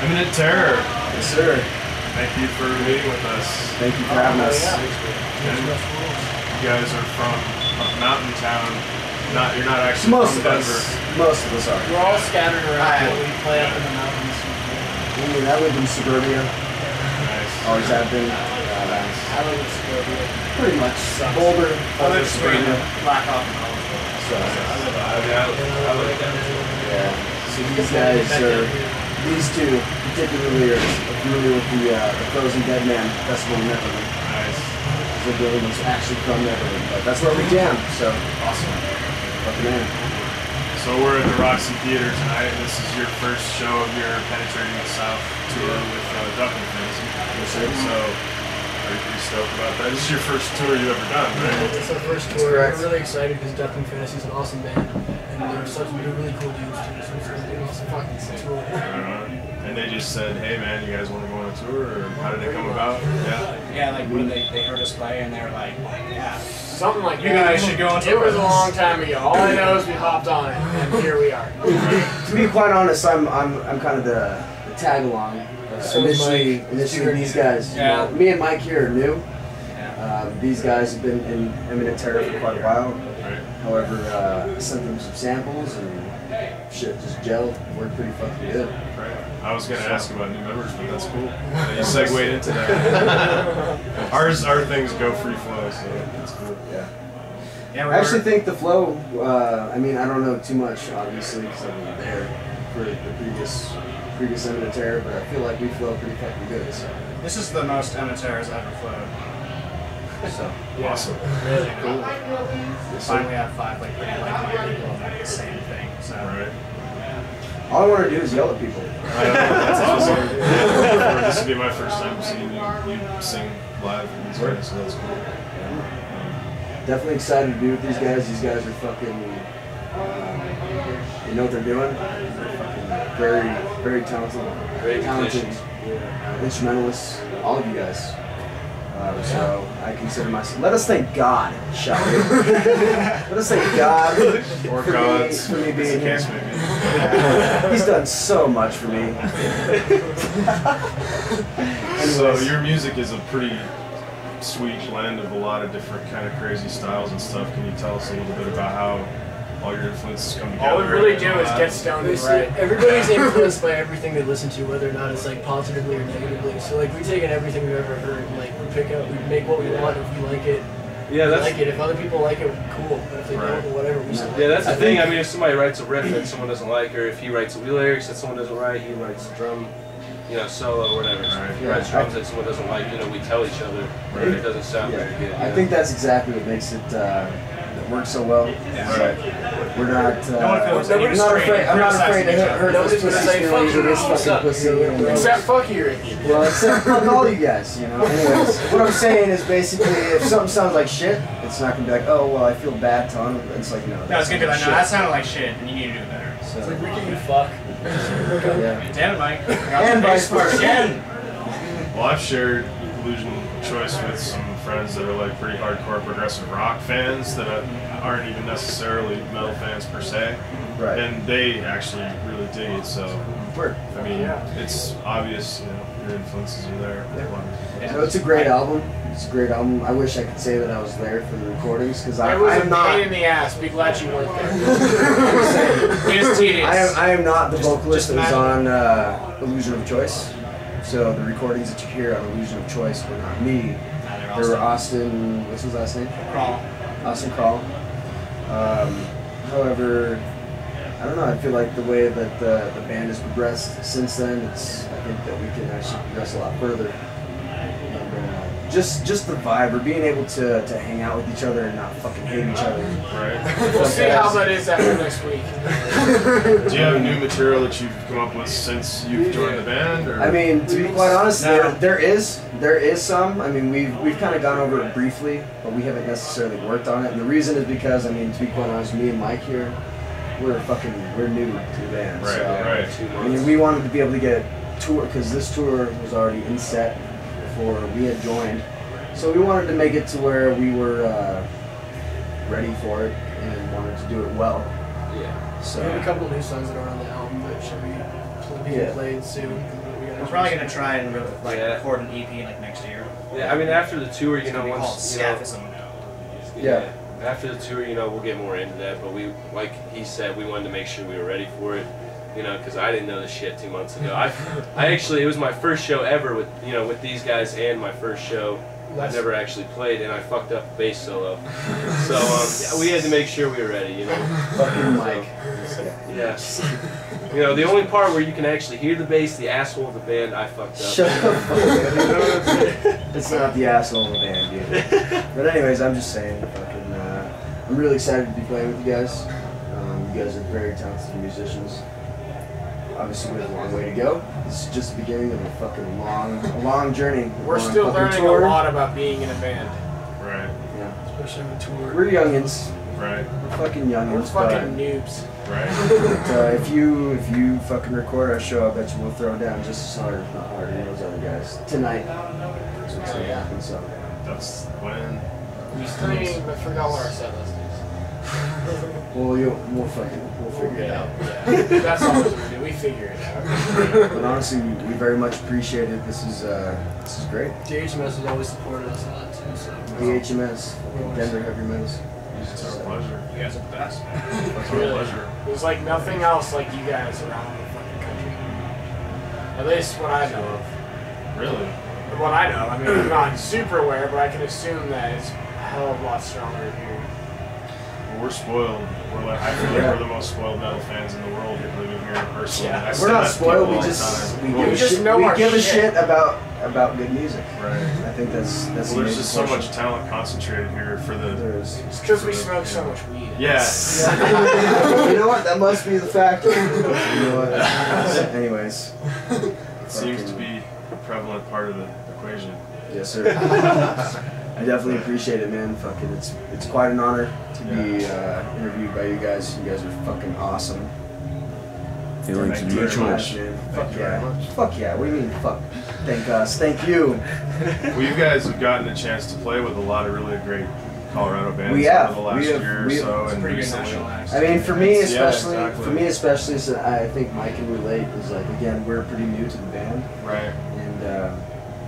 Eminent Terror. Yes, sir. Thank you for meeting with us. Thank you for having us. And you guys are from a mountain town. You're not actually Most from of Denver. Most of us are. We're all scattered around. We play up in the mountains. I live in suburbia. Nice. Always have been. I live in suburbia. Pretty much. Boulder. I live in suburbia. Black Hawk. So, I live Denver. yeah. So these guys are, these two particularly are familiar with the Frozen Dead Man Festival in Neverland. Nice. The building is actually from Neverland, but that's where we jam, so. Awesome. Fucking man. So we're at the Roxy Theater tonight. This is your first show of your Penetrating the South tour with Ducking Fantasy. Yes, sir. So, are you pretty stoked about that? This is your first tour you've ever done, right? It's our first tour. We're really excited because Ducking Fantasy is an awesome band, and they're really cool dudes too. So it's really an awesome fucking tour. And they just said, "Hey man, you guys want to go on a tour?" Or how did it come about? Yeah. Yeah, like when they heard us play and they were like, yeah, something like you guys should go on tour. It was a long time ago. All I know is we hopped on it, and here we are. To be quite honest, I'm kind of the tag along. Initially these guys. Yeah. Me and Mike here are new. Yeah. These guys have been in Eminent Terror for quite a while. Right. However, I sent them some samples and shit just gelled. Worked pretty fucking good. Right. I was gonna ask about new members, but that's cool. You segued into that. Our things go free flow, so it's cool. Yeah. Yeah, I actually think the flow. I mean, I don't know too much, obviously, because I wasn't there for the previous Eminent Terror, but I feel like we flow pretty fucking good. So. this is the most Eminent Terror's ever flowed. So Yeah. Awesome. Really cool. Finally have five like pretty like-minded people and the same thing. So Right. all I want to do is yell at people. That's awesome. This would be my first time seeing you sing live in these guys, so that's cool. Definitely excited to be with these guys. These guys are fucking. They know what they're doing. They're fucking very, very talented. Very talented instrumentalists. All of you guys. So I consider myself. Let us thank God, shall we? Let us thank God Or for gods. me being here. Case maybe. He's done so much for me. So your music is a pretty sweet blend of a lot of different kind of crazy styles and stuff. Can you tell us a little bit about how all your influences come together? All we really do is get stoned and Right. write. Everybody's influenced by everything they listen to, whether or not it's like positively or negatively. So like we take in everything we've ever heard, and like we pick up, we make what we want. If we like it, Yeah, we that's like it. If other people like it, cool. But if they Right. don't, whatever, we still. yeah, that's the I thing. think- I mean, if somebody writes a riff that someone doesn't like, or if he writes lyrics that someone doesn't like, he writes a drum, solo or whatever. So if he Yeah. writes drums that someone doesn't like, we tell each other that it doesn't sound very good. I think that's exactly what makes it work so well. Right. We're not. feels I'm any not restraint afraid. I'm not afraid to criticizing each hurt other. Nobody's this gonna pussy's say, feelings "Fuck or this you, what's fucking up?" pussy. and- Except fuck you. Well, except fuck all you guys, Anyways, what I'm saying is basically, if something sounds like shit, it's not gonna be like, oh well, I feel bad telling them. It's like, no. no, it's gonna be like, no, shit. that sounded like shit, and you need to do better. So, It's like we can fuck. yeah. Damn it, Mike. And vice versa. Again. Well, I've shared Illusion Choice with some friends that are like pretty hardcore progressive rock fans that aren't even necessarily metal fans per se, Right. and they actually really dig it. So, Word. I mean, it's obvious, your influences are there. So it's a great album. It's a great album. I wish I could say that I was there for the recordings because It was I'm a not. pain in the ass. Be glad you weren't there. It is tedious. I am not the vocalist just that was on Illusion of Choice. So the recordings that you hear on Illusion of Choice were not me. They were Austin. What's his last name? Crawl. Austin Crawl. However, I don't know. I feel like the way that the band has progressed since then, I think that we can actually progress a lot further. And, just the vibe, or being able to hang out with each other and not fucking hate each other. Right. We'll see how that is after next week. Do you have new material that you've come up with since you've joined the band? Or? I mean, to be quite honest, No. there is some. I mean, we've kind of gone over it briefly, but we haven't necessarily worked on it. And the reason is because, I mean, to be quite honest, me and Mike here, we're new to the band. Right, so, right. I mean, we wanted to be able to get a tour because this tour was already in set before we had joined. So we wanted to make it to where we were ready for it and wanted to do it well. Yeah. So We have a couple new songs that are on the album that should be being Yeah. played soon. We're probably gonna try and record an EP like next year. Yeah, I mean after the tour, you know, once Scaphism. Yeah. After the tour, you know, we'll get more into that. But we, like he said, we wanted to make sure we were ready for it. You know, because I didn't know this shit 2 months ago. I actually, it was my first show ever with, you know, with these guys, and my first show I've never actually played, and I fucked up a bass solo. So yeah, we had to make sure we were ready, you know. Fucking Mike. Yeah. You know, the only part where you can actually hear the bass, the asshole of the band, I fucked up. Shut up. You know what I'm saying? It's not the asshole of the band, dude. But anyways, I'm just saying, fucking, I'm really excited to be playing with you guys. You guys are very talented musicians. Obviously, we have a long way to go. This is just the beginning of a fucking long journey. We're still learning a lot about being in a band. Right. Yeah. Especially on the tour. We're youngins. Right. We're fucking youngins. We're fucking noobs. Right. But if you fucking record our show, I bet you we'll throw down just as hard, if not harder, than those other guys tonight. That's what's gonna happen. So. That's when. I mean, I forgot what our set list is. Well, we'll figure it out. Yeah. That's all we do. We figure it out. But honestly, we very much appreciate it. This is great. DHMS has always supported us a lot too. So. DHMS, Denver Heavy Metals. It's our pleasure. You guys are the best. It's our pleasure. There's like nothing else like you guys around the fucking country. At least what I know of. Really? What I know. I mean, I'm not super aware, but I can assume that it's a hell of a lot stronger here. Well, we're spoiled. I feel like we're the most spoiled metal fans in the world living here in person. Yeah. I say We're not that to spoiled. people We all the just time. we give a shit about good music. Right. I think that's. Well, there's just so much talent concentrated here for the. There's. It's because we smoke so much weed. Yeah. You know what? That must be the factor. You know what? Anyways. It seems to be a prevalent part of the equation. Yes, sir. I definitely appreciate it, man. Fucking, it's quite an honor to be interviewed by you guys. You guys are fucking awesome. Feelings Thank you very much. man. Thank Fuck you yeah. very much. Fuck yeah. What do you mean, fuck? Thank us. Thank you. Well, you guys have gotten a chance to play with a lot of really great Colorado bands We have. over the last year or so, and recently. I mean, for me especially, Yeah, exactly. so I think Mike can relate. Is like, again, we're pretty new to the band, Right. and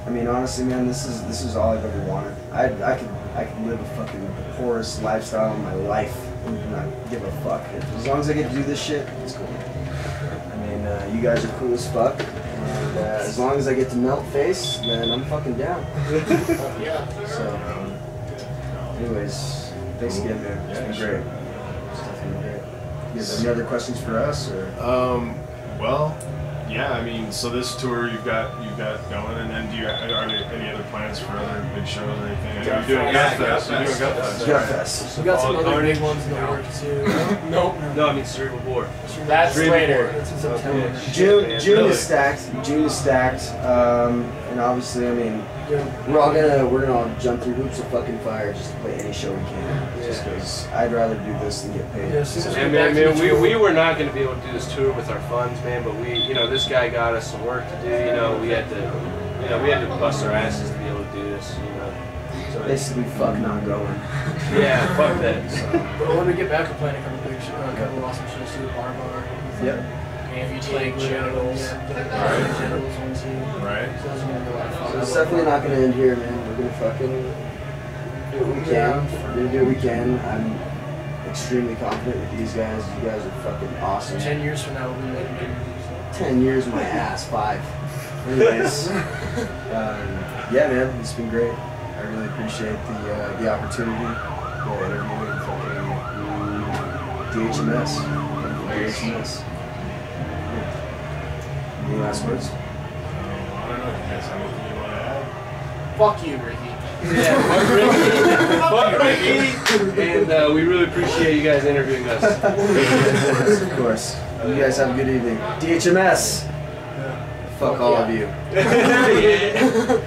I mean, honestly, man, this is all I've ever wanted. I could live a fucking poorest lifestyle in my life and not give a fuck. As long as I get to do this shit, it's cool. I mean, you guys are cool as fuck, and as long as I get to melt face, then I'm fucking down. Yeah. So, anyways, thanks again, man. It's been great. It's definitely great. You have any other questions for us, or? Well, yeah. I mean, so this tour you've got going, and then are there any other plans for other big shows or anything? I know you're doing Gutfest. You're doing Gutfest. Gutfest. We got some other big ones in the works too. Nope. No, I mean Cerebral Bore. That's Cerebral later. Bore. That's in September. June Really? is stacked. June is stacked. And obviously, I mean, we're gonna all jump through hoops of fucking fire just to play any show we can. Just because I'd rather do this than get paid. Yeah, as soon as And man, we were not going to be able to do this tour with our funds, man. But this guy got us some work to do. We had to bust our asses to be able to do this. So Basically, fuck not going. yeah, fuck that. So. But when we get back, we're playing a couple awesome shows too. Bar. Yep. Amputate genitals. Genitals one too. Right. So that's gonna be a lot of fun. So it's definitely not gonna end here, man. We're gonna fucking do what we can. We're gonna do what we can. I'm extremely confident with these guys. You guys are fucking awesome. 10 years from now, we'll be making good movies. 10 years, my ass. 5. Anyways, yeah, man, it's been great. I really appreciate the opportunity. Interviewing fucking DHMS. DHMS. Any last words? I don't know if you guys have anything you want to add. Fuck you, Ricky. Yeah, fuck Ricky. And we really appreciate you guys interviewing us. Of course. You guys have a good evening. DHMS. Fuck all of you. Yeah.